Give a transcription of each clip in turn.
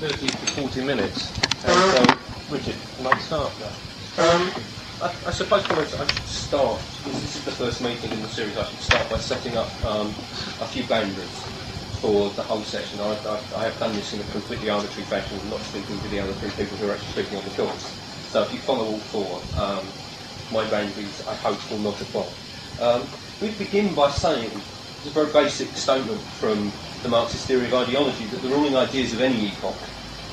30 to 40 minutes. And, Richard, can I start now? I suppose I should start, this is the first meeting in the series, I should start by setting up a few boundaries for the whole session. I have done this in a completely arbitrary fashion, not speaking to the other three people who are actually speaking on the course. So if you follow all four, my boundaries, I hope, will not apply. We begin by saying, it's a very basic statement from the Marxist theory of ideology, that the ruling ideas of any epoch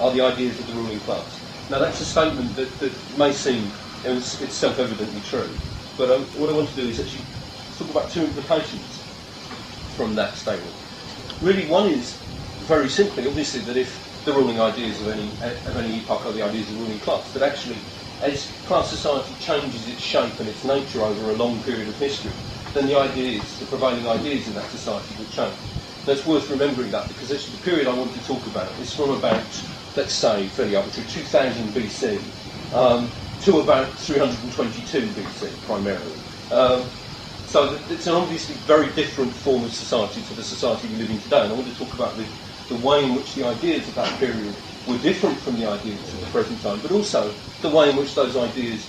are the ideas of the ruling class. Now that's a statement that may seem, it's self-evidently true, but what I want to do is actually talk about two implications from that statement. Really, one is, very simply, obviously, that if the ruling ideas of any epoch are the ideas of the ruling class, that actually, as class society changes its shape and its nature over a long period of history, then the ideas, the prevailing ideas in that society will change. That's worth remembering that, because actually the period I want to talk about is from about, let's say, fairly arbitrary, 2000 BC to about 322 BC, primarily. So it's an obviously very different form of society to the society we live in today, and I want to talk about the way in which the ideas of that period were different from the ideas of the present time, but also the way in which those ideas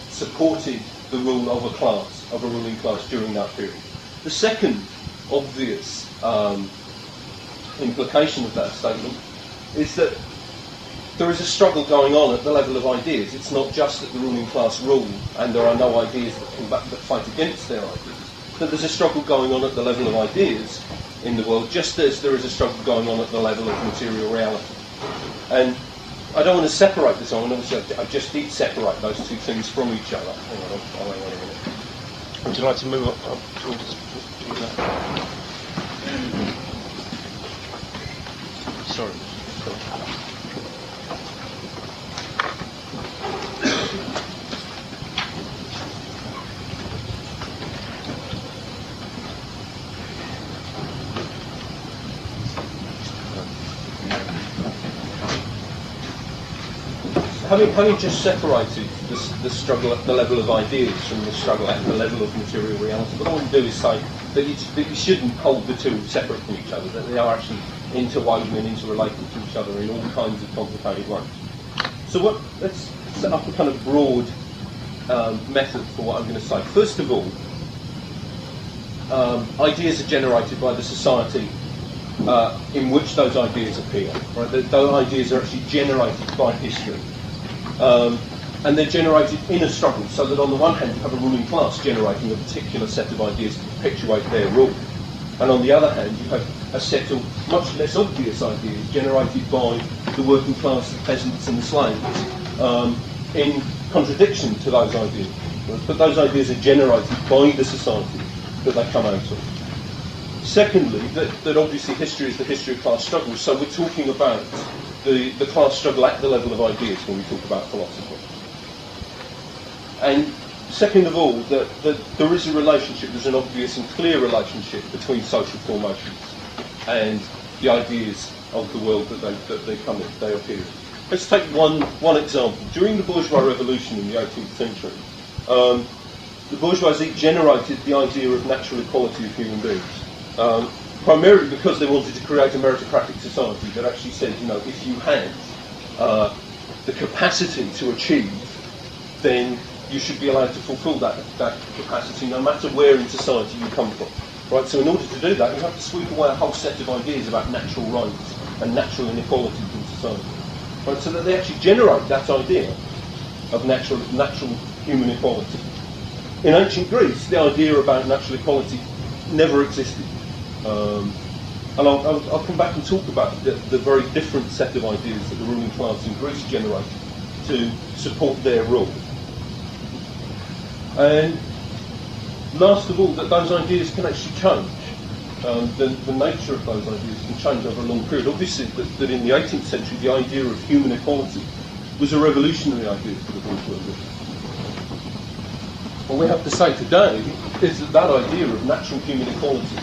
supported the rule of a class, of a ruling class during that period. The second obvious implication of that statement is that there is a struggle going on at the level of ideas. It's not just that the ruling class rule and there are no ideas that fight against their ideas, but there's a struggle going on at the level of ideas in the world, just as there is a struggle going on at the level of material reality. And I don't want to separate this on, and obviously I just did separate those two things from each other. Hang on a minute. Would you like to move up towards that? Sorry. Having just separated the struggle at the level of ideas from the struggle at the level of material reality, what I want to do is say that you shouldn't hold the two separate from each other, that they are actually interwoven and interrelated to each other in all kinds of complicated ways. So let's set up a kind of broad method for what I'm going to say. First of all, ideas are generated by the society in which those ideas appear. Right? Those ideas are actually generated by history. And they're generated in a struggle, so that on the one hand you have a ruling class generating a particular set of ideas to perpetuate their rule, and on the other hand you have a set of much less obvious ideas generated by the working class, the peasants and the slaves, in contradiction to those ideas. But those ideas are generated by the society that they come out of. Secondly, that obviously history is the history of class struggles, so we're talking about the class struggle at the level of ideas when we talk about philosophy. And second of all, that there is a relationship, there's an obvious and clear relationship between social formations and the ideas of the world that they appear in. Let's take one example. During the bourgeois revolution in the 18th century, the bourgeoisie generated the idea of natural equality of human beings. Primarily because they wanted to create a meritocratic society that actually said, if you had the capacity to achieve, then you should be allowed to fulfil that capacity no matter where in society you come from. Right? So in order to do that, you have to sweep away a whole set of ideas about natural rights and natural inequalities in society. Right? So that they actually generate that idea of natural human equality. In ancient Greece, the idea about natural equality never existed. And I'll come back and talk about the very different set of ideas that the ruling class in Greece generated to support their rule. And last of all, that those ideas can actually change. The nature of those ideas can change over a long period. Obviously, that in the 18th century, the idea of human equality was a revolutionary idea for the bourgeoisie. What we have to say today is that idea of natural human equality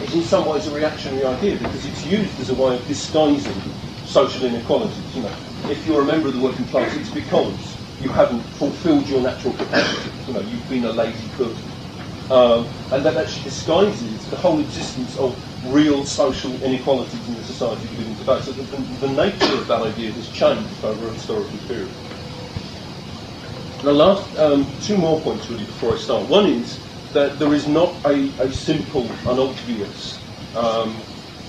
is in some ways a reactionary idea, because it's used as a way of disguising social inequalities. If you're a member of the working class, it's because you haven't fulfilled your natural capacity. You've been a lazy person, and that actually disguises the whole existence of real social inequalities in the society we live in today. So the nature of that idea has changed over a historical period. The last two more points really before I start. One is that there is not a simple and obvious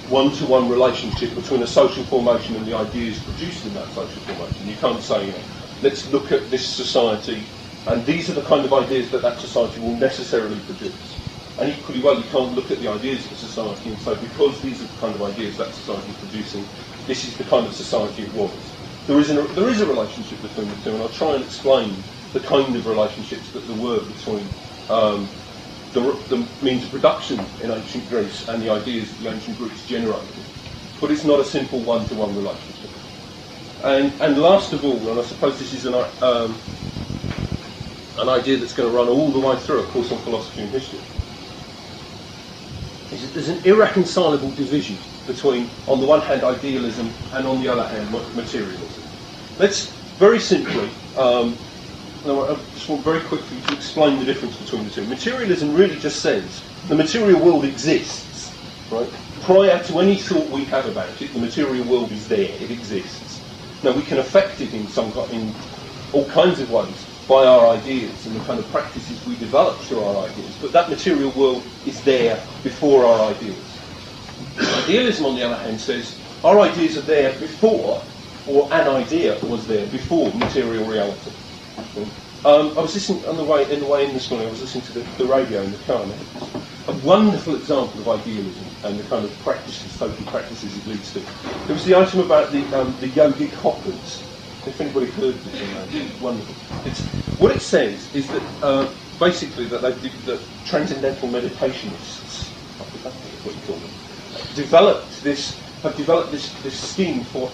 one-to-one relationship between a social formation and the ideas produced in that social formation. You can't say, you know, let's look at this society and these are the kind of ideas that that society will necessarily produce. And equally well, you can't look at the ideas of the society and say, because these are the kind of ideas that society is producing, this is the kind of society it was. There is a relationship between the two, and I'll try and explain the kind of relationships that there were between the means of production in ancient Greece and the ideas that the ancient Greeks generated. But it's not a simple one-to-one relationship. And last of all, and I suppose this is an idea that's going to run all the way through a course on philosophy and history, is that there's an irreconcilable division between, on the one hand, idealism and on the other hand, materialism. Let's very simply, I just want very quickly to explain the difference between the two. Materialism really just says the material world exists, right? Prior to any thought we have about it, the material world is there, it exists. Now we can affect it in all kinds of ways by our ideas and the kind of practices we develop through our ideas, but that material world is there before our ideas. Idealism, on the other hand, says our ideas are there before, or an idea was there before material reality. I was listening in the way in this morning. I was listening to the radio in the car, and a wonderful example of idealism and the kind of practices, social practices it leads to. There was the item about the yogic hoppers. If anybody heard this, it's wonderful. What it says is that basically that transcendental meditationists, I think that's what you call them, have developed this scheme for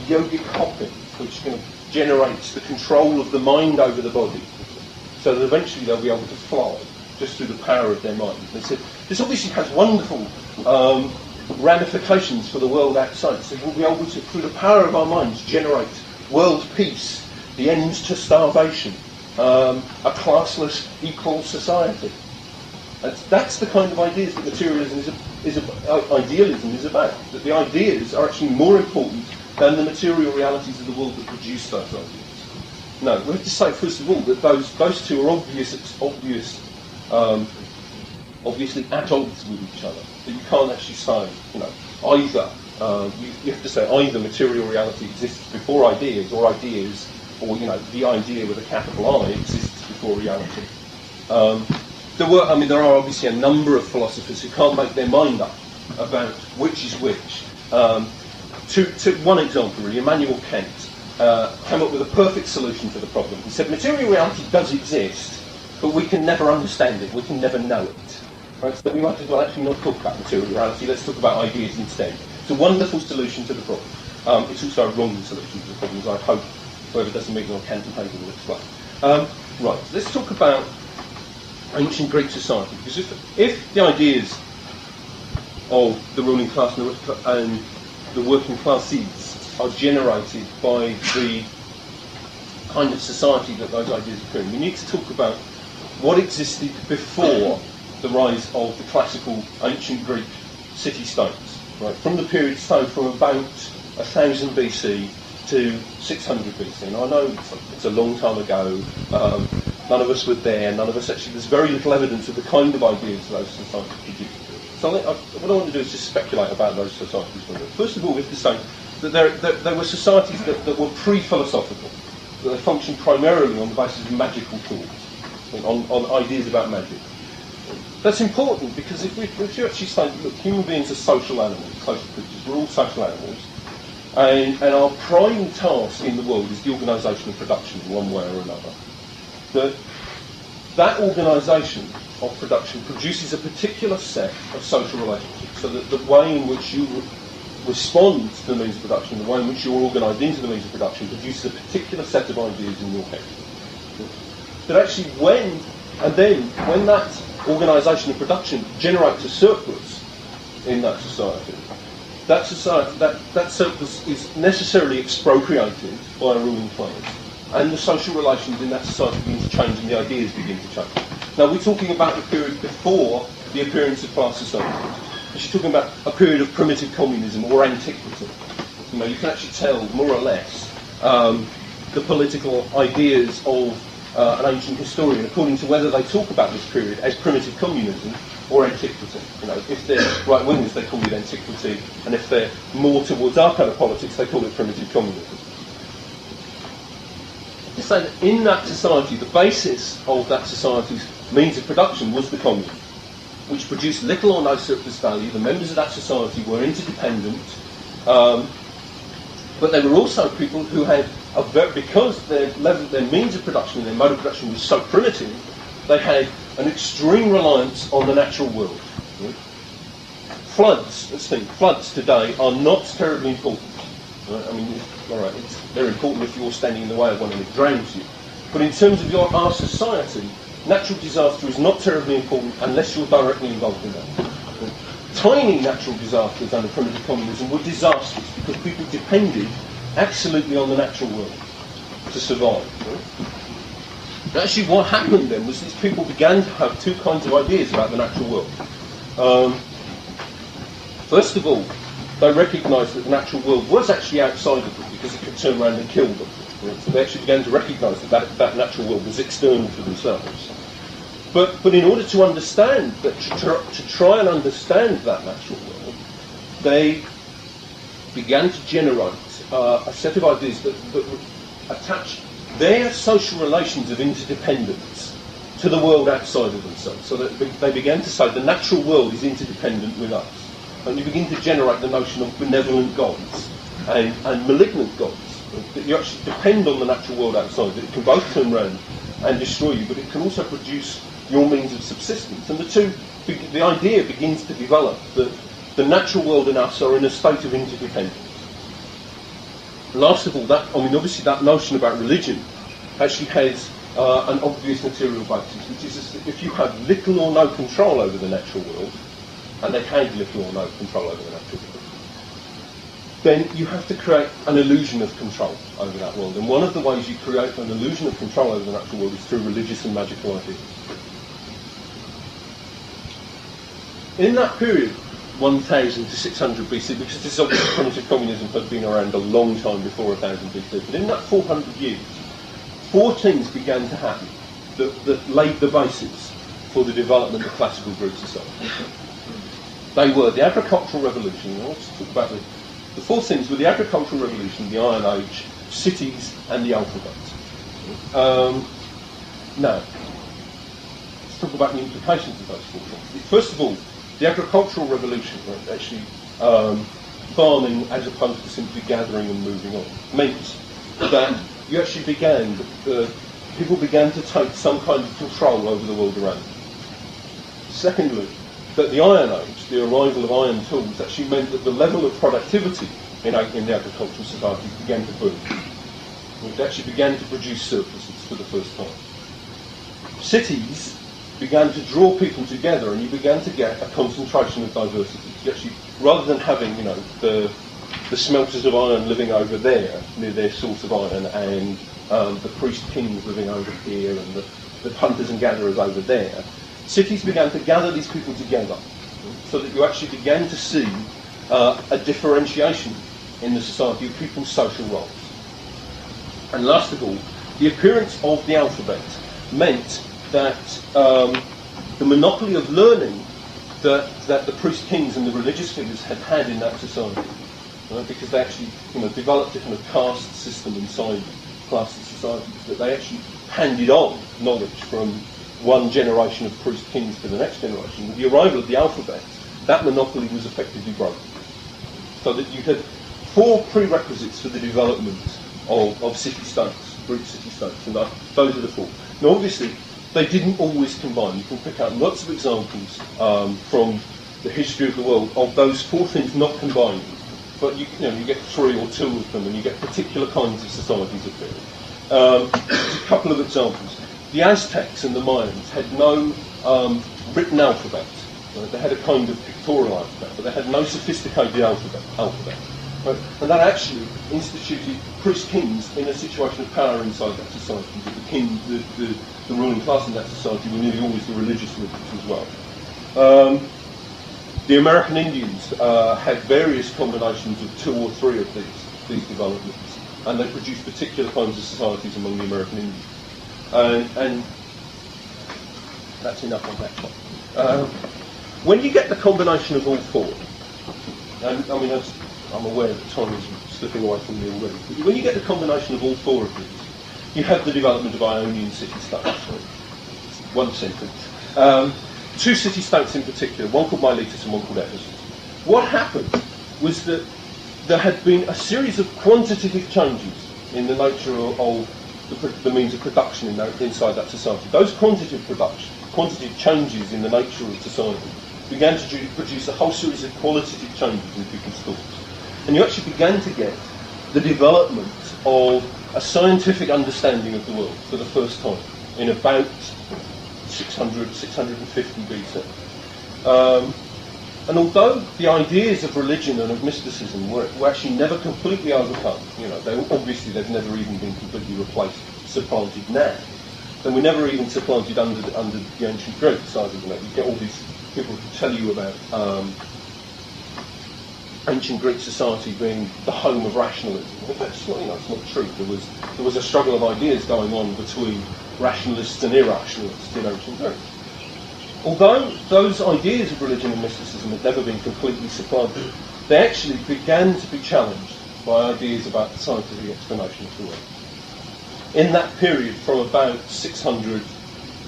yogic hopping, which kind of generates the control of the mind over the body, so that eventually they'll be able to fly just through the power of their mind. They said this obviously has wonderful ramifications for the world outside. So we'll be able to, through the power of our minds, generate world peace, the ends to starvation, a classless, equal society. That's the kind of ideas that materialism idealism is about. That the ideas are actually more important than the material realities of the world that produce those ideas. No, we have to say first of all that those two are obviously at odds with each other. That you can't actually say, either. You have to say either material reality exists before ideas, or ideas, or the idea with a capital I exists before reality. There are obviously a number of philosophers who can't make their mind up about which is which. To one example, really, Immanuel Kant came up with a perfect solution to the problem. He said material reality does exist, but we can never understand it, we can never know it. Right? So we might as well actually not talk about material reality, let's talk about ideas instead. It's a wonderful solution to the problem. It's also a wrong solution to the problem, as I hope whoever does the meeting on Kant and Hegel will explain. Right, let's talk about ancient Greek society, because if the ideas of the ruling class and the working classes are generated by the kind of society that those ideas occur in, we need to talk about what existed before the rise of the classical ancient Greek city-states, right? From the period, so from about 1000 BC to 600 BC. Now I know it's a long time ago, none of us were there, none of us actually, there's very little evidence of the kind of ideas those societies produced. So what I want to do is just speculate about those societies. First of all, we have to say that there were societies that were pre-philosophical, that they functioned primarily on the basis of magical thoughts, on ideas about magic. That's important because if you actually say, look, human beings are social animals, social creatures, we're all social animals, and our prime task in the world is the organisation of production in one way or another. That organisation of production produces a particular set of social relationships, so that the way in which you respond to the means of production, the way in which you're organised into the means of production, produces a particular set of ideas in your head. But actually when that organisation of production generates a surplus in that society, that surplus is necessarily expropriated by a ruling class, and the social relations in that society begin to change and the ideas begin to change. Now we're talking about the period before the appearance of class society. she's talking about a period of primitive communism or antiquity. You know, you can actually tell more or less the political ideas of an ancient historian according to whether they talk about this period as primitive communism or antiquity. You know, if they're right-wingers, they call it antiquity, and if they're more towards our kind of politics, they call it primitive communism. To say that in that society, the basis of that society's means of production was the commune, which produced little or no surplus value. The members of that society were interdependent, but they were also people who had, because their means of production and their mode of production was so primitive, they had an extreme reliance on the natural world. Floods today are not terribly important. I mean, all right, they're important if you're standing in the way of one and it drowns you. But in terms of our society, natural disaster is not terribly important unless you're directly involved in that. Tiny natural disasters under primitive communism were disastrous because people depended absolutely on the natural world to survive. Actually, what happened then was these people began to have two kinds of ideas about the natural world. First of all, they recognised that the natural world was actually outside of them because it could turn around and kill them. So they actually began to recognise that natural world was external to themselves. But in order to understand that, to try and understand that natural world, they began to generate a set of ideas that would attach their social relations of interdependence to the world outside of themselves. So that they began to say the natural world is interdependent with us. And you begin to generate the notion of benevolent gods and malignant gods. That you actually depend on the natural world outside, that it can both turn around and destroy you, but it can also produce your means of subsistence. And the idea begins to develop that the natural world and us are in a state of interdependence. Last of all, obviously that notion about religion actually has an obvious material basis, which is that if you have little or no control over the natural world, and they had little or no control over the natural world, then you have to create an illusion of control over that world. And one of the ways you create an illusion of control over the natural world is through religious and magical ideas. In that period, 1000 to 600 BC, because this is obviously primitive communism had been around a long time before 1000 BC, but in that 400 years, four things began to happen that laid the basis for the development of classical Greek society. They were the agricultural revolution. Let's talk about the four things were the agricultural revolution, the Iron Age, cities, and the alphabet. Now, let's talk about the implications of those four things. First of all, the agricultural revolution, actually farming as opposed to simply gathering and moving on, meant that you actually people began to take some kind of control over the world around them. Secondly, that the Iron Age, the arrival of iron tools, actually meant that the level of productivity in the agricultural society began to boom. It actually began to produce surpluses for the first time. Cities began to draw people together, and you began to get a concentration of diversity. You actually, rather than having, the smelters of iron living over there, near their source of iron, and the priest kings living over here, and the hunters and gatherers over there, cities began to gather these people together, so that you actually began to see a differentiation in the society of people's social roles. And last of all, the appearance of the alphabet meant that the monopoly of learning that the priest kings and the religious figures had in that society, because they actually developed a kind of caste system inside classes societies, that they actually handed on knowledge from one generation of priest kings to the next generation. With the arrival of the alphabet, that monopoly was effectively broken. So that you had four prerequisites for the development of city-states, Greek city-states, and those are the four. Now obviously, they didn't always combine. You can pick out lots of examples from the history of the world of those four things not combining. But you get three or two of them, and you get particular kinds of societies appearing. Just a couple of examples. The Aztecs and the Mayans had no written alphabet. They had a kind of pictorial alphabet, but they had no sophisticated alphabet. Right? And that actually instituted priest kings in a situation of power inside that society. The king, the ruling class in that society were nearly always the religious leaders as well. The American Indians had various combinations of 2 or 3 of these developments, and they produced particular kinds of societies among the American Indians. And that's enough on that one. When you get the combination of all 4, and I mean, I'm aware that time is slipping away from me already, but when you get the combination of all 4 of these, you have the development of Ionian city-states. One sentence. 2 city-states in particular, one called Miletus and one called Ephesus. What happened was that there had been a series of quantitative changes in the nature of the means of production inside that society. Those quantitative changes in the nature of society began to produce a whole series of qualitative changes in people's thoughts. And you actually began to get the development of a scientific understanding of the world for the first time in about 650 BC. And although the ideas of religion and of mysticism were actually never completely overcome, they've never even been completely replaced, supplanted now. They were never even supplanted under the ancient Greeks either. You get all these people who tell you about ancient Greek society being the home of rationalism. Well, that's not, it's not true. There was a struggle of ideas going on between rationalists and irrationalists in ancient Greece. Although those ideas of religion and mysticism had never been completely supplanted, they actually began to be challenged by ideas about the scientific explanation of the world. In that period, from about 600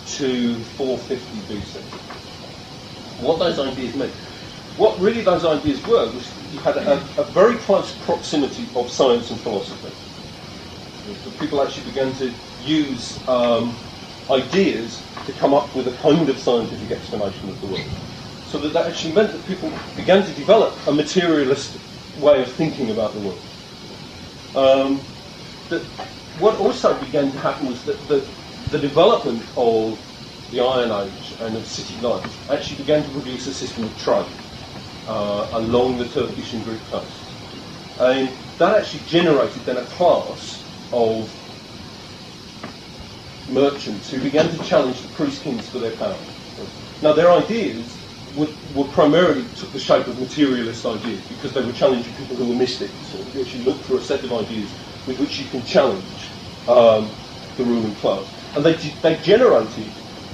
to 450 BC, what those ideas meant, what really those ideas were, was you had a very close proximity of science and philosophy. People actually began to use ideas to come up with a kind of scientific explanation of the world. So that actually meant that people began to develop a materialist way of thinking about the world. What also began to happen was that the development of the Iron Age and of city life actually began to produce a system of trade along the Turkish and Greek coast. And that actually generated then a class of merchants who began to challenge the priest-kings for their power. Now, their ideas were primarily took the shape of materialist ideas because they were challenging people who were mystics. So you actually look for a set of ideas with which you can challenge the ruling class. And they generated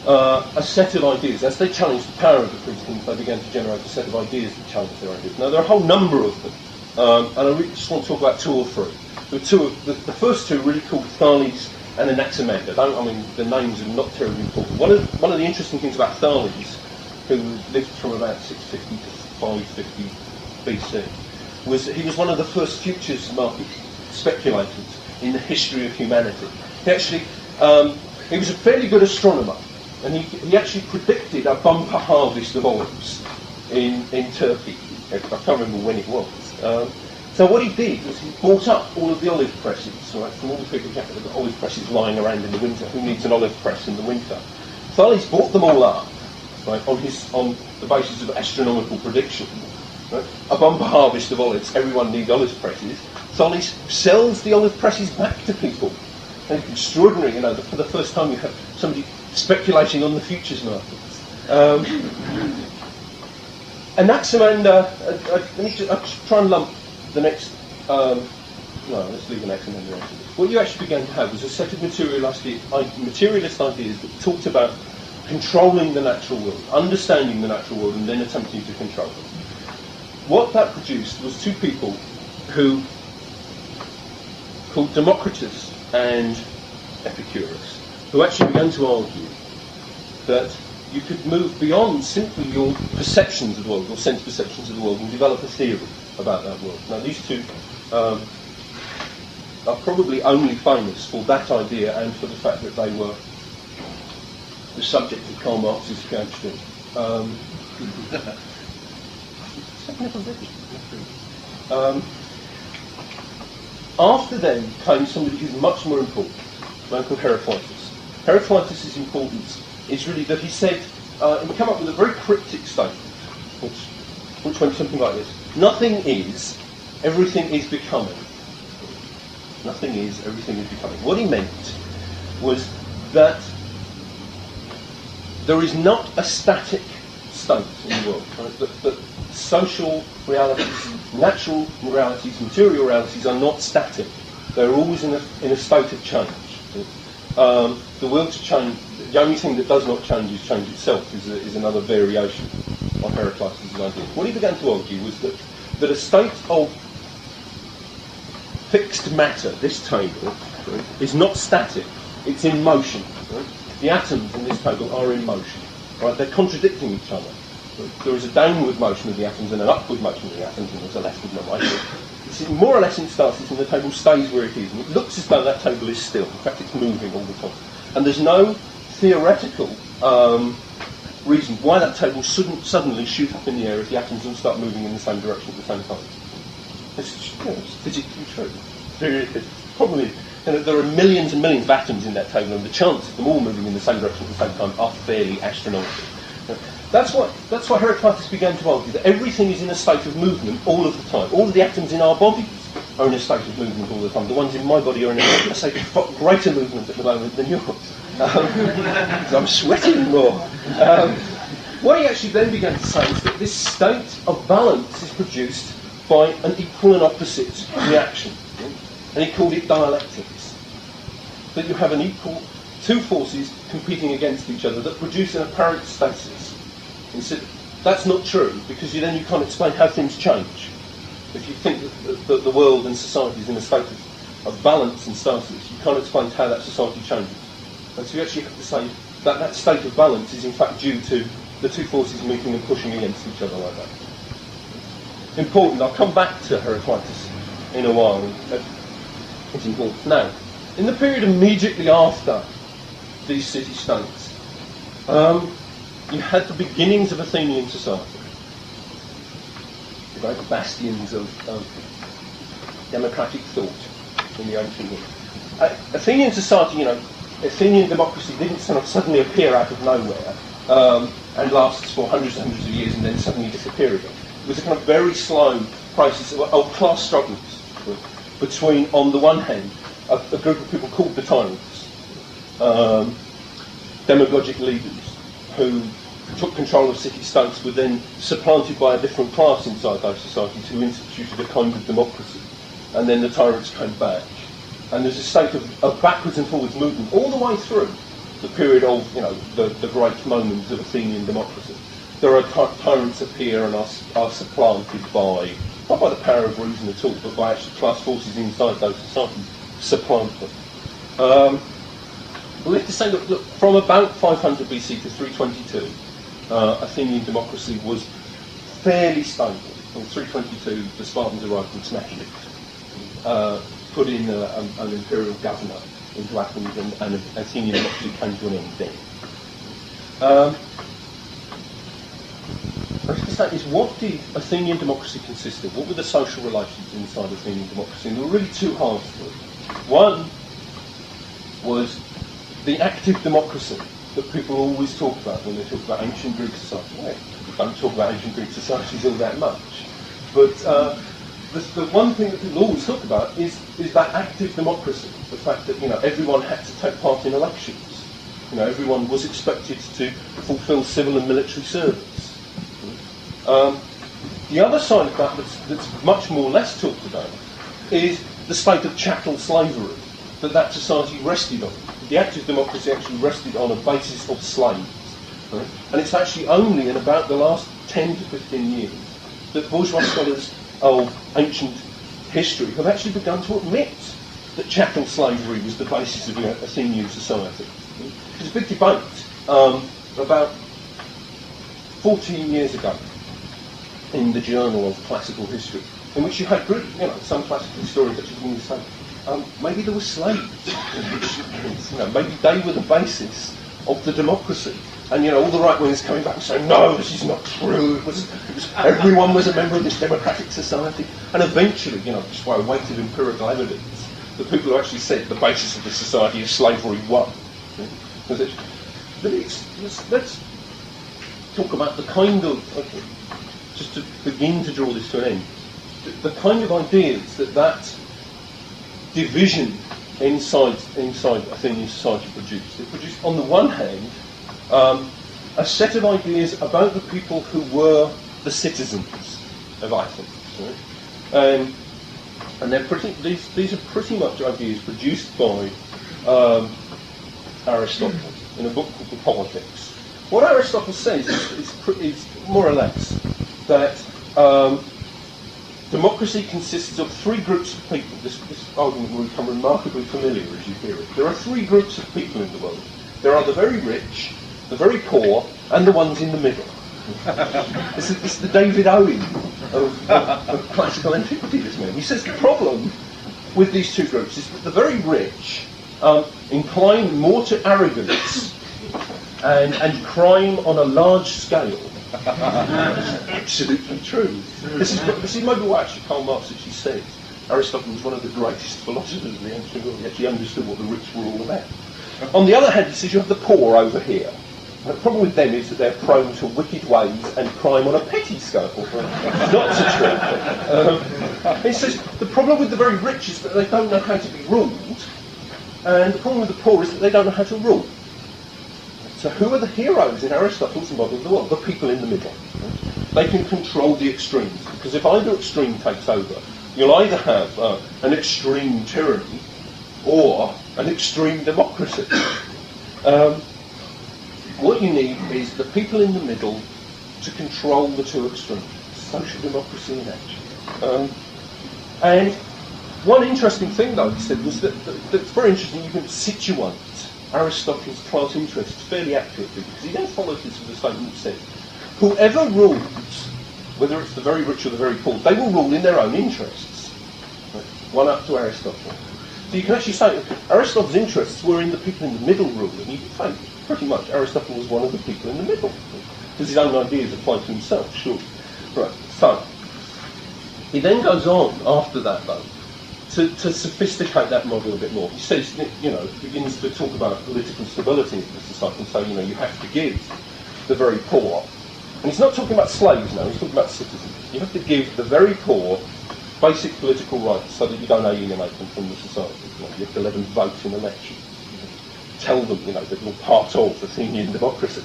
a set of ideas. As they challenged the power of the priest-kings, they began to generate a set of ideas that challenged their ideas. Now, there are a whole number of them, and I really just want to talk about 2 or 3. There are the first 2 really called Thales and Anaximander. The names are not terribly important. One of the interesting things about Thales, who lived from about 650 to 550 BC, was that he was one of the first futures market speculators in the history of humanity. He was a fairly good astronomer, and he actually predicted a bumper harvest of olives in Turkey. I can't remember when it was. So what he did was he bought up all of the olive presses, right, from all the people who have got olive presses lying around in the winter. Who needs an olive press in the winter? Thales bought them all up, right, on the basis of astronomical prediction. Right? A bumper harvest of olives, everyone needs olive presses. Thales sells the olive presses back to people. And it's extraordinary, for the first time you have somebody speculating on the futures markets. Anaximander, I'll try and lump the next, let's leave Anaximander out. What you actually began to have was a set of materialist ideas that talked about controlling the natural world, understanding the natural world, and then attempting to control it. What that produced was 2 people called Democritus and Epicurus, who actually began to argue that you could move beyond simply your perceptions of the world, your sense perceptions of the world, and develop a theory about that world. Now, these 2 are probably only famous for that idea and for the fact that they were the subject of Karl Marx's PhD. After them came somebody who's much more important, a man called Heraclitus. Heraclitus' importance is really that he said, he came up with a very cryptic statement, which went something like this: nothing is, everything is becoming. Nothing is, everything is becoming. What he meant was that there is not a static state in the world. Right? That social realities, natural realities, material realities are not static. They're always in a state of change. The will to change, the only thing that does not change is change itself, is another variation on Heraclitus' idea. What he began to argue was that a state of fixed matter, this table, is not static, it's in motion. Right? The atoms in this table are in motion. Right? They're contradicting each other. There is a downward motion of the atoms and an upward motion of the atoms, and there's a leftward and a rightward. It's more or less in stasis, and the table stays where it is. And it looks as though that table is still. In fact, it's moving all the time. And there's no theoretical reason why that table shouldn't suddenly shoot up in the air if the atoms all start moving in the same direction at the same time. It's physically true. Probably, there are millions and millions of atoms in that table, and the chance of them all moving in the same direction at the same time are fairly astronomical. That's why Heraclitus began to argue that everything is in a state of movement all of the time. All of the atoms in our bodies are in a state of movement all the time. The ones in my body are in a state of greater movement at the moment than yours. So I'm sweating more. What he actually then began to say is that this state of balance is produced by an equal and opposite reaction. And he called it dialectics. That you have an equal, two forces competing against each other that produce an apparent stasis. And so that's not true, because then you can't explain how things change. If you think that the world and society is in a state of balance and stasis, you can't explain how that society changes. And so you actually have to say that that state of balance is in fact due to the two forces meeting and pushing against each other like that. Important. I'll come back to Heraclitus in a while. It's important. Now, in the period immediately after these city-states, you had the beginnings of Athenian society. The great bastions of democratic thought in the ancient world. Athenian society, Athenian democracy didn't sort of suddenly appear out of nowhere and last for hundreds and hundreds of years and then suddenly disappear again. It was a kind of very slow process of class struggles between, on the one hand, a group of people called the tyrants, demagogic leaders who took control of city-states, were then supplanted by a different class inside those societies who instituted a kind of democracy. And then the tyrants came back. And there's a state of backwards and forwards movement all the way through the period of, the great moments of Athenian democracy. There are tyrants appear and are supplanted by, not by the power of reason at all, but by actually class forces inside those societies supplant them. We have to say, look, from about 500 BC to 322, Athenian democracy was fairly stable. In 322, the Spartans arrived and smashed it, put in an imperial governor into Athens, and Athenian democracy came to an end then. What I say is, what did Athenian democracy consist of? What were the social relations inside Athenian democracy? And there were really two halves to it. One was the active democracy that people always talk about when they talk about ancient Greek society. Well, people don't talk about ancient Greek societies all that much. But the one thing that people always talk about is that active democracy, the fact that everyone had to take part in elections. Everyone was expected to fulfil civil and military service. The other side of that that's much more less talked about is the state of chattel slavery that society rested on. The active democracy actually rested on a basis of slaves. Right? And it's actually only in about the last 10 to 15 years that bourgeois scholars of ancient history have actually begun to admit that chattel slavery was the basis of Athenian society. There's a big debate about 14 years ago in the Journal of Classical History, in which you had some classical historians actually beginning to say, maybe there were slaves, maybe they were the basis of the democracy. And all the right wingers coming back and saying, no, this is not true. Everyone was a member of this democratic society. And eventually, just by weight of empirical evidence, the people who actually said the basis of the society is slavery won. Let's talk about the kind of, just to begin to draw this to an end, the kind of ideas that division inside Athenian society produced. It produced, on the one hand, a set of ideas about the people who were the citizens of Athens. Right? And they're these are pretty much ideas produced by Aristotle in a book called The Politics. What Aristotle says is more or less that democracy consists of three groups of people. This argument will become remarkably familiar as you hear it. There are three groups of people in the world. There are the very rich, the very poor, and the ones in the middle. This is the David Owen of classical antiquity, this man. He says the problem with these two groups is that the very rich incline more to arrogance and crime on a large scale. Absolutely true. This is maybe what actually Karl Marx actually says. Aristotle was one of the greatest philosophers of the ancient world. He actually understood what the rich were all about. On the other hand, he says you have the poor over here. The problem with them is that they're prone to wicked ways and crime on a petty scale. Not so true. He says the problem with the very rich is that they don't know how to be ruled, and the problem with the poor is that they don't know how to rule. So who are the heroes in Aristotle's model of the world? The people in the middle. They can control the extremes, because if either extreme takes over, you'll either have an extreme tyranny or an extreme democracy. What you need is the people in the middle to control the two extremes. Social democracy in action. And one interesting thing, though, he said, was that it's very interesting. You can situate Aristotle's class interests fairly accurately, because he then follows this with a statement that says, whoever rules, whether it's the very rich or the very poor, they will rule in their own interests. Right? One up to Aristotle. So you can actually say that Aristotle's interests were in the people in the middle ruling. You can say pretty much Aristotle was one of the people in the middle, because his own ideas apply to himself, sure. Right, so he then goes on after that, though, to sophisticate that model a bit more. He says, begins to talk about political stability in the society and say, you have to give the very poor. And he's not talking about slaves now, he's talking about citizens. You have to give the very poor basic political rights so that you don't alienate them from the society. You have to let them vote in elections. Tell them, that you're part of the Athenian democracy.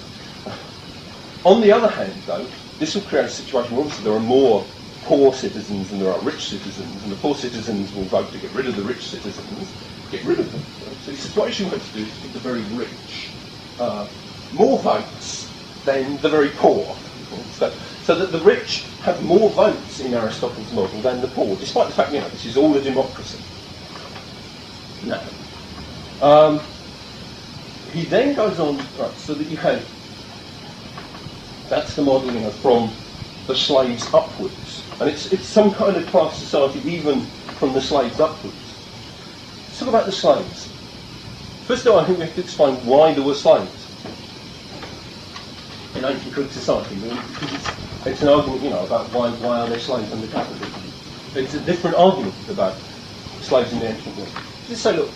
On the other hand, though, this will create a situation where obviously there are more poor citizens than there are rich citizens, and the poor citizens will vote to get rid of the rich citizens, get rid of them. So the situation we have to do is give the very rich more votes than the very poor. So that the rich have more votes in Aristotle's model than the poor, despite the fact, this is all a democracy. Now, he then goes on, right, so that you have, that's the model, from the slaves upwards. And it's some kind of class society even from the slaves upwards. Let's talk about the slaves. First of all, I think we have to explain why there were slaves in ancient Greek society. Because it's an argument, about why are there slaves under capitalism. It's a different argument about slaves in the ancient world. Just say, look,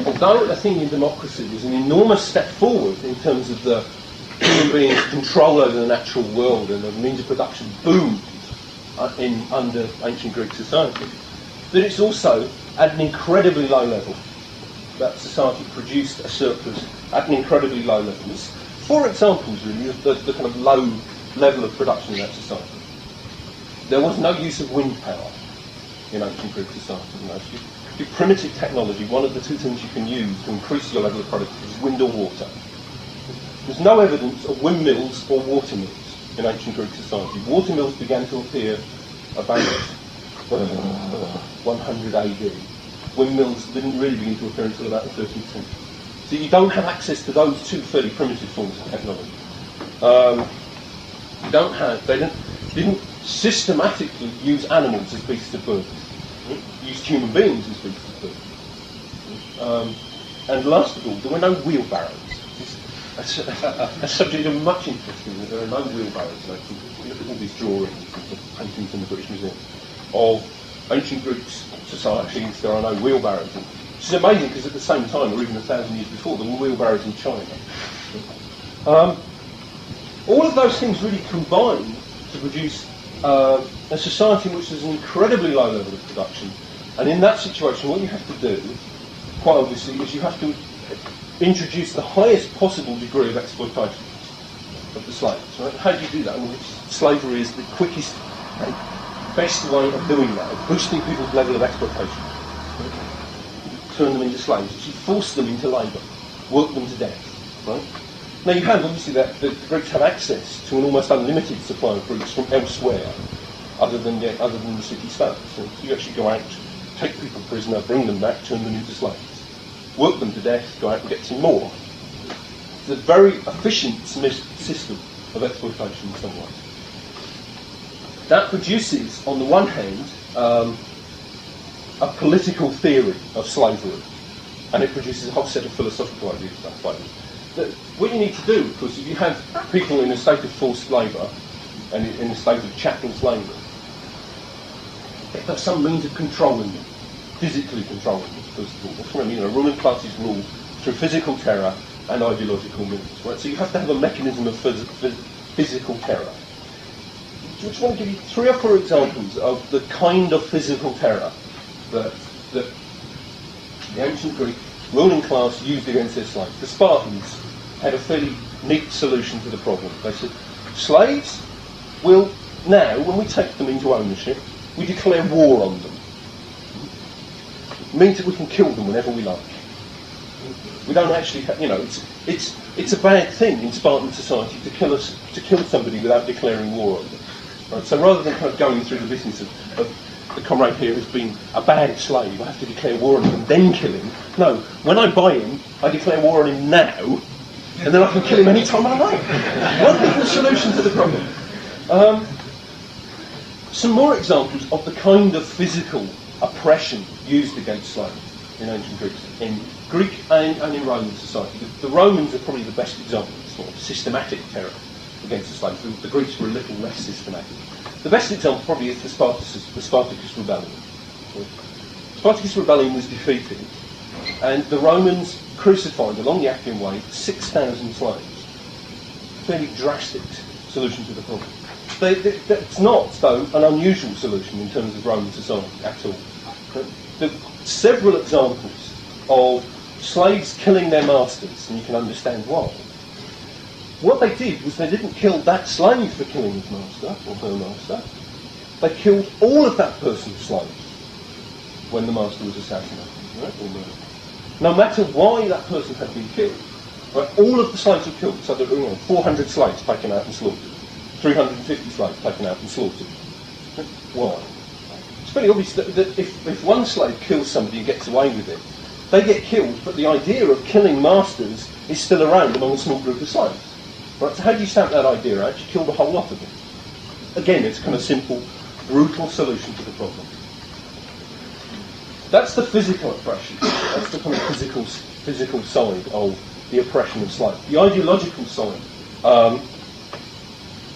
although Athenian democracy was an enormous step forward in terms of the human beings' control over the natural world and the means of production boomed under ancient Greek society, that it's also at an incredibly low level. That society produced a surplus at an incredibly low level. There's 4 examples, really, of the kind of low level of production in that society. There was no use of wind power in ancient Greek society. Your primitive technology, one of the 2 things you can use to increase your level of productivity is wind or water. There's no evidence of windmills or water mills in ancient Greek society. Water mills began to appear about 100 AD. Windmills didn't really begin to appear until about the 13th century. So you don't have access to those 2 fairly primitive forms of technology. They didn't systematically use animals as beasts of burden. Used human beings as beasts of burden. And last of all, there were no wheelbarrows. It's a subject of much interest in that there are no wheelbarrows. Look at all these drawings and paintings in the British Museum of ancient Greek societies. There are no wheelbarrows. Which is amazing, because at the same time, or even 1,000 years before, there were wheelbarrows in China. All of those things really combine to produce a society in which there's an incredibly low level of production. And in that situation, what you have to do, quite obviously, is you have to introduce the highest possible degree of exploitation. of the slaves. Right? How do you do that? Well, slavery is the quickest and best way of doing that, of boosting people's level of exploitation. Right? Turn them into slaves. You force them into labour, work them to death. Right? Now you have, obviously, that the Greeks have access to an almost unlimited supply of Greeks from elsewhere, other than the city-states. So you actually go out, take people prisoner, bring them back, turn them into slaves, work them to death, go out and get some more. It's a very efficient system of exploitation in some ways. That produces, on the one hand, a political theory of slavery, and it produces a whole set of philosophical ideas about slavery. What you need to do, of course, if you have people in a state of forced labour and in a state of chattel slavery, have some means of controlling them, physically controlling them, first of all. That's what I mean. Ruling classes rule through physical terror and ideological means. Right? So you have to have a mechanism of physical terror. I just want to give you 3 or 4 examples of the kind of physical terror that the ancient Greek ruling class used against their slaves. The Spartans had a fairly neat solution to the problem. They said, slaves will now, when we take them into ownership, we declare war on them. It means that we can kill them whenever we like. We don't actually have, it's a bad thing in Spartan society to kill somebody without declaring war on them. Right? So rather than kind of going through the business of the comrade here as being a bad slave, I have to declare war on him and then kill him. No, when I buy him, I declare war on him now, and then I can kill him any time I like. Wonderful solution to the problem. Some more examples of the kind of physical oppression used against slaves in ancient Greece, in Greek and in Roman society. The Romans are probably the best example of sort of systematic terror against the slaves. The Greeks were a little less systematic. The best example probably is the Spartacus Rebellion. The Spartacus Rebellion was defeated, and the Romans crucified along the Appian Way 6,000 slaves. Fairly drastic solution to the problem. That's not, though, an unusual solution in terms of Roman society at all. There are several examples of slaves killing their masters, and you can understand why. What they did was they didn't kill that slave for killing his master or her master. They killed all of that person's slaves when the master was assassinated, right, or murdered. No matter why that person had been killed, right, all of the slaves were killed. So there were 400 slaves taken out and slaughtered, 350 slaves taken out and slaughtered. Why? It's pretty obvious that if one slave kills somebody and gets away with it, they get killed, but the idea of killing masters is still around among a small group of slaves. Right, so how do you stamp that idea out? You kill the whole lot of them. Again, it's a kind of simple, brutal solution to the problem. That's the physical oppression. That's the kind of physical side of the oppression of slaves. The ideological side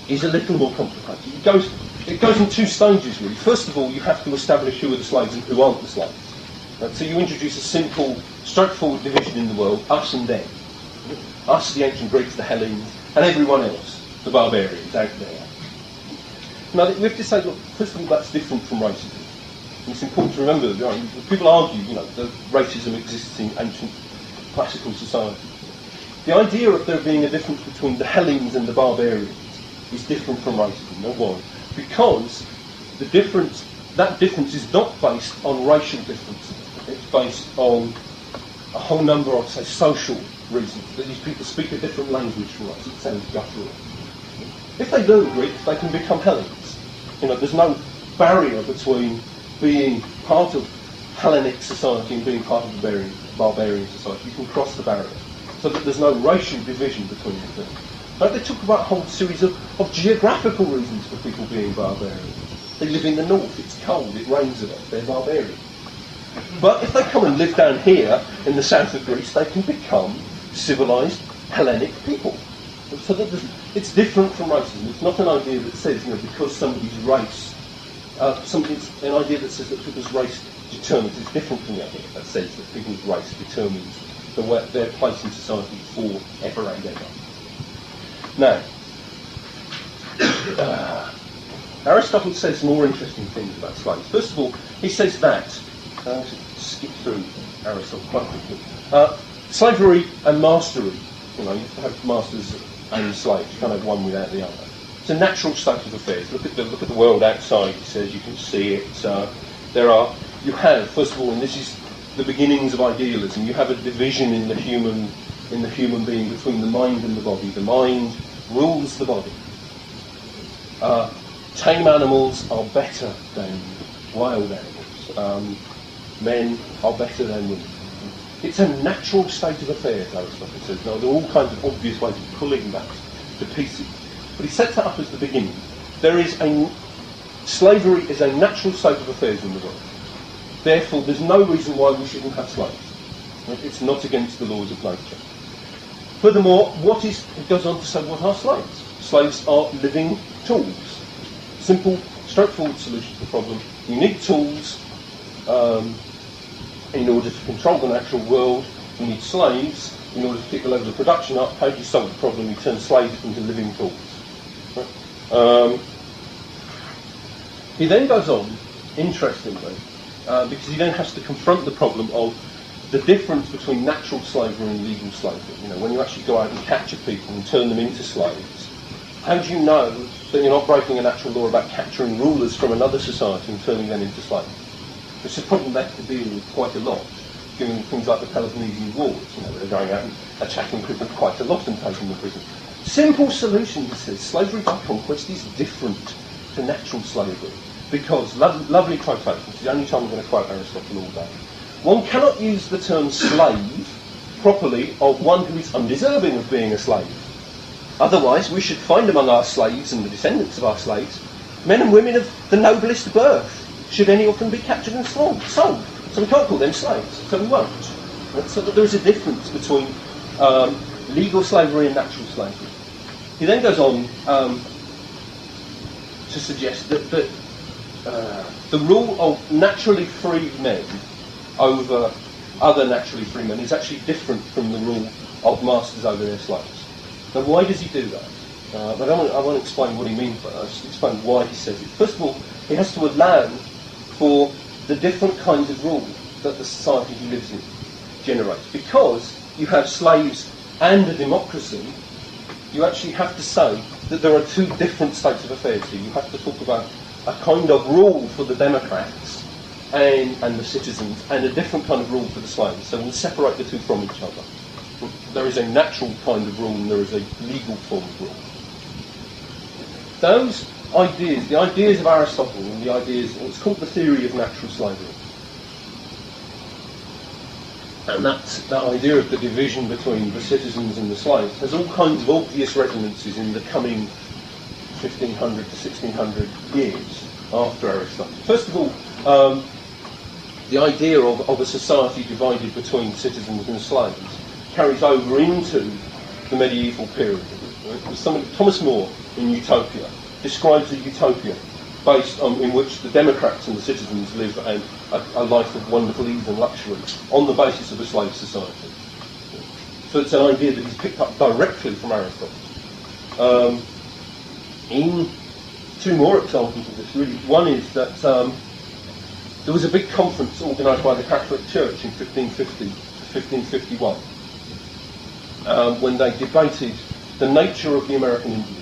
is a little more complicated. It goes in 2 stages, really. First of all, you have to establish who are the slaves and who aren't the slaves. Right, so you introduce a simple, straightforward division in the world, us and them. Us, the ancient Greeks, the Hellenes, and everyone else, the barbarians out there. Now, we have to say, look, first of all, that's different from racism. And it's important to remember that people argue, that racism exists in ancient classical society. The idea of there being a difference between the Hellenes and the barbarians is different from racism. Now, why? Because that difference is not based on racial differences. It's based on a whole number of, say, social reasons, that these people speak a different language from us. It sounds guttural. If they learn Greek, they can become Hellenes. There's no barrier between being part of Hellenic society and being part of barbarian society. You can cross the barrier, so that there's no racial division between the two. They talk about a whole series of geographical reasons for people being barbarians. They live in the north, it's cold, it rains a lot, they're barbarians. But if they come and live down here in the south of Greece, they can become civilised Hellenic people. So that it's different from racism. It's not an idea that says, because somebody's race, it's an idea that says that people's race determines. It's different from the idea that says that people's race determines their place in society forever and ever. Now, Aristotle says more interesting things about slaves. First of all, he says that, I should skip through Aristotle quite quickly, slavery and mastery You know, you have masters and slaves. You can't have one without the other. It's a natural state of affairs. Look at the world outside. He says you can see it. You have, first of all, and this is the beginnings of idealism. You have a division in the human being between the mind and the body. The mind rules the body. Tame animals are better than wild animals. Men are better than women. It's a natural state of affairs, Aristotle says. Now, there are all kinds of obvious ways of pulling that to pieces. But he sets that up as the beginning. Slavery is a natural state of affairs in the world. Therefore, there's no reason why we shouldn't have slaves. It's not against the laws of nature. Furthermore, he goes on to say, what are slaves? Slaves are living tools. Simple, straightforward solution to the problem. You need tools in order to control the natural world. You need slaves in order to keep the level of production up. How do you solve the problem? You turn slaves into living tools. He then goes on, interestingly, because he then has to confront the problem of the difference between natural slavery and legal slavery. You know, when you actually go out and capture people and turn them into slaves, how do you know that you're not breaking a natural law about capturing rulers from another society and turning them into slaves? It's a problem they have to deal with quite a lot, given things like the Peloponnesian Wars. You know, they're going out and attacking people quite a lot and taking them prison. Simple solution, he says. Slavery by conquest is different to natural slavery. Because, lovely quotation, it's the only time I'm going to quote Aristotle all day. One cannot use the term slave properly of one who is undeserving of being a slave. Otherwise, we should find among our slaves and the descendants of our slaves men and women of the noblest birth, should any of them be captured and sold. So we can't call them slaves, so we won't. So that there is a difference between legal slavery and natural slavery. He then goes on to suggest that the rule of naturally free men over other naturally free men is actually different from the rule of masters over their slaves. Now, why does he do that? But I want to explain what he means by that. I'll just explain why he says it. First of all, he has to allow for the different kinds of rule that the society he lives in generates. Because you have slaves and a democracy, you actually have to say that there are two different states of affairs here. You have to talk about a kind of rule for the democrats and the citizens, and a different kind of rule for the slaves. So we'll separate the two from each other. There is a natural kind of rule and there is a legal form of rule. Those ideas, the ideas of Aristotle and the ideas, it's called the theory of natural slavery. And that idea of the division between the citizens and the slaves has all kinds of obvious resonances in the coming 1500 to 1600 years after Aristotle. First of all, the idea of a society divided between citizens and slaves carries over into the medieval period. Thomas More, in Utopia, describes a utopia based on in which the democrats and the citizens live a life of wonderful ease and luxury on the basis of a slave society. So it's an idea that he's picked up directly from Aristotle. In two more examples of this, really. One is that there was a big conference organised by the Catholic Church in 1550 to 1551 when they debated the nature of the American Indians.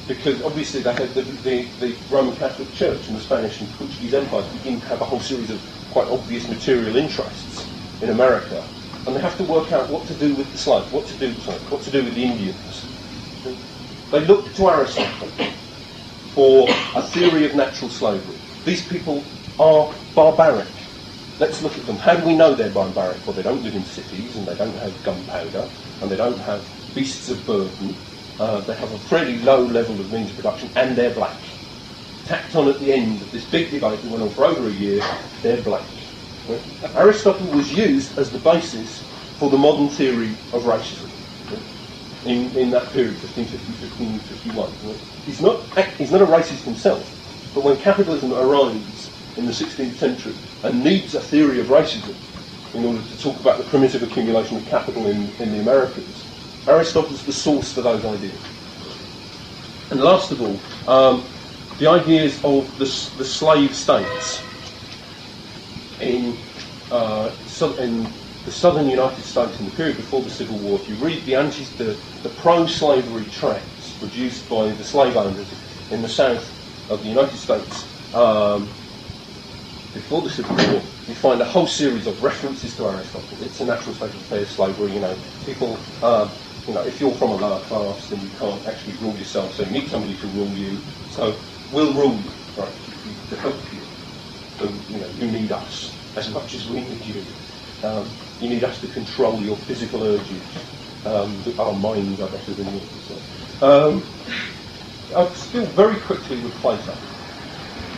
Because obviously they had the Roman Catholic Church and the Spanish and Portuguese empires begin to have a whole series of quite obvious material interests in America, and they have to work out what to do with the slaves, what to do with the Indians. They looked to Aristotle for a theory of natural slavery. These people are barbaric. Let's look at them. How do we know they're barbaric? Well, they don't live in cities, and they don't have gunpowder, and they don't have beasts of burden. They have a fairly low level of means of production, and they're black. Tacked on at the end of this big debate that went on for over a year, they're black. Aristotle was used as the basis for the modern theory of racism in that period, 1550, 1551. He's not a racist himself, but when capitalism arrives in the 16th century and needs a theory of racism in order to talk about the primitive accumulation of capital in the Americas, Aristotle's the source for those ideas. And last of all, the ideas of the slave states in the southern United States in the period before the Civil War, if you read the pro-slavery tracts produced by the slave owners in the south of the United States before the Civil War, you find a whole series of references to Aristotle. It's a natural state of affairs, slavery, people, if you're from a lower class, then you can't actually rule yourself, so you need somebody to rule you. So we'll rule you, right, to help you. So, you need us as much as we need you. You need us to control your physical urges. Our minds are better than yours. So. I'll still very quickly with Plato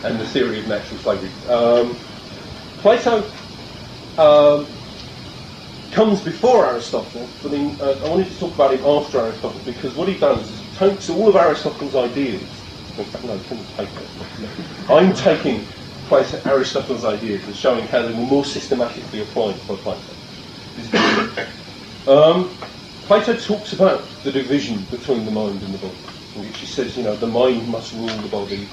and the theory of natural slavery. Plato comes before Aristotle, but I wanted to talk about him after Aristotle, because what he does is he takes all of Aristotle's ideas. I'm taking Aristotle's ideas and showing how they were more systematically applied by Plato. Plato talks about the division between the mind and the body, in which he says, the mind must rule the body,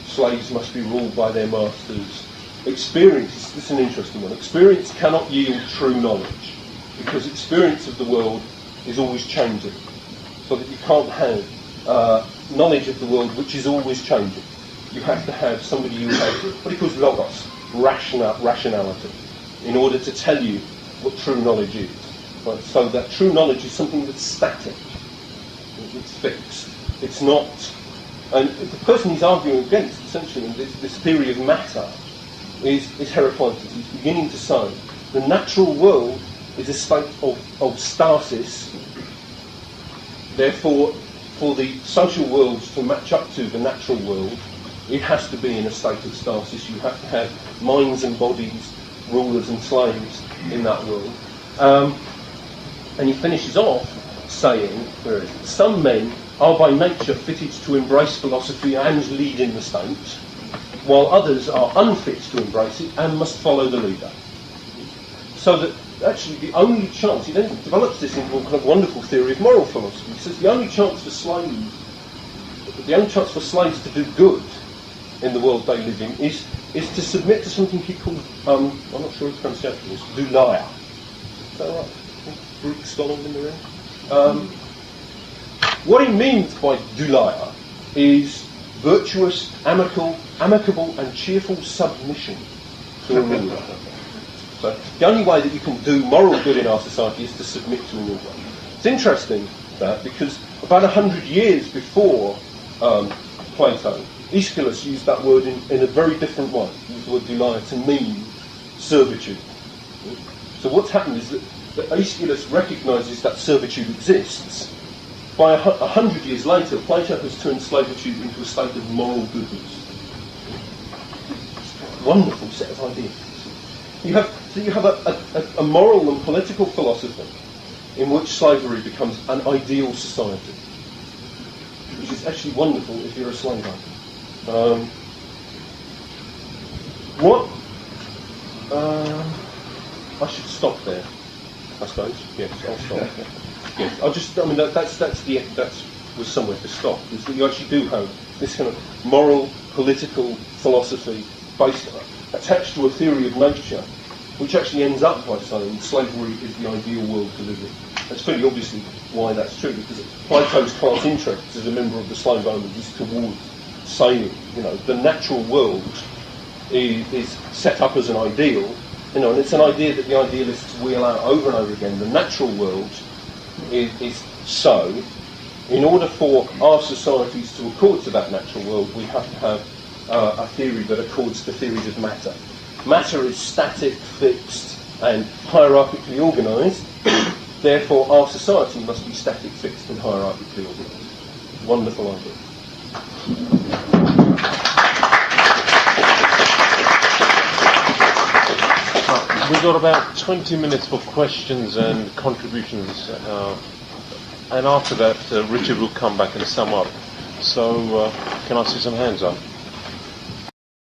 slaves must be ruled by their masters. Experience, this is an interesting one, experience cannot yield true knowledge, because experience of the world is always changing, so that you can't have knowledge of the world which is always changing. You have to have somebody who has what he calls logos, rationality, in order to tell you what true knowledge is. Right? So that true knowledge is something that's static, it's fixed, it's not. And the person he's arguing against, essentially, in this theory of matter, is Heraclitus. He's beginning to say the natural world is a state of stasis. Therefore, for the social world to match up to the natural world, it has to be in a state of stasis. You have to have minds and bodies, rulers and slaves in that world. And he finishes off saying, some men are by nature fitted to embrace philosophy and lead in the state, while others are unfit to embrace it and must follow the leader. So that actually the only chance, he then develops this into a kind of wonderful theory of moral philosophy. He says the only chance for slaves to do good in the world they live in is to submit to something he calls, I'm not sure his pronunciation is, doulia. Is that right? Greek scholars in the room? What he means by doulia is virtuous, amicable and cheerful submission to a ruler. So the only way that you can do moral good in our society is to submit to a ruler. It's interesting that because about 100 years before Plato, Aeschylus used that word in a very different way. He used the word doulia to mean servitude. So what's happened is that Aeschylus recognises that servitude exists. By 100 years later, Plato has turned slavitude into a state of moral goodness. Wonderful set of ideas. You have a moral and political philosophy in which slavery becomes an ideal society, which is actually wonderful if you're a slave owner. I should stop there, I suppose. Yes, I'll stop. Yes, that was somewhere to stop. Is that you actually do have this kind of moral, political philosophy based attached to a theory of nature, which actually ends up by saying slavery is the ideal world to live in. That's fairly obviously why that's true, because Plato's class interest as a member of the slave owners is towards saying, the natural world is set up as an ideal, and it's an idea that the idealists wheel out over and over again. The natural world is so. In order for our societies to accord to that natural world, we have to have a theory that accords to theories of matter. Matter is static, fixed, and hierarchically organised. Therefore, our society must be static, fixed, and hierarchically organised. Wonderful idea. We've got about 20 minutes for questions and contributions, and after that, Richard will come back and sum up. So, can I see some hands up?